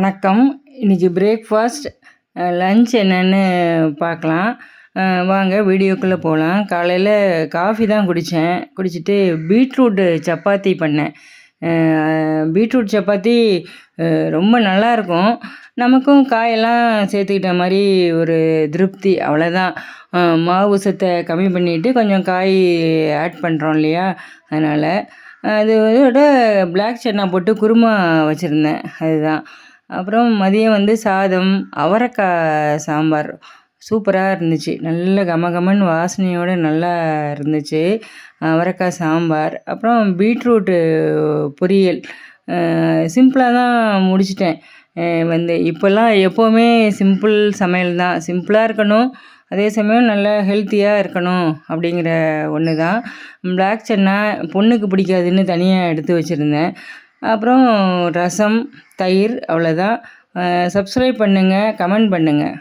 வணக்கம். இன்றைக்கி breakfast, lunch என்னென்னு பார்க்கலாம். வாங்க வீடியோக்குள்ளே போகலாம். காலையில் காஃபி தான் குடிச்சிட்டு பீட்ரூட் சப்பாத்தி பண்ணேன். பீட்ரூட் சப்பாத்தி ரொம்ப நல்லாயிருக்கும். நமக்கும் காயெல்லாம் சேர்த்துக்கிட்ட மாதிரி ஒரு திருப்தி, அவ்வளோதான். மாவு சத்தை கம்மி பண்ணிவிட்டு கொஞ்சம் காய் ஆட் பண்ணுறோம் இல்லையா, அதனால் அது இதோட பிளாக் சன்னா போட்டு குருமா வச்சுருந்தேன், அதுதான். அப்புறம் மதியம் சாதம், அவரைக்காய் சாம்பார் சூப்பராக இருந்துச்சு. நல்ல கமகமன்னு வாசனையோடு நல்லா இருந்துச்சு அவரைக்காய் சாம்பார். அப்புறம் பீட்ரூட்டு பொரியல். சிம்பிளாக தான் முடிச்சிட்டேன். இப்போல்லாம் எப்போவுமே சிம்பிள் சமையல் தான். சிம்பிளாக இருக்கணும், அதே சமயம் நல்லா ஹெல்த்தியாக இருக்கணும் அப்படிங்கிற ஒன்று தான். பிளாக் சன்னா பொண்ணுக்கு பிடிக்காதுன்னு தனியாக எடுத்து வச்சுருந்தேன். அப்புறம் ரசம், தயிர், அவ்வளோதான். சப்ஸ்கிரைப் பண்ணுங்கள், கமெண்ட் பண்ணுங்கள்.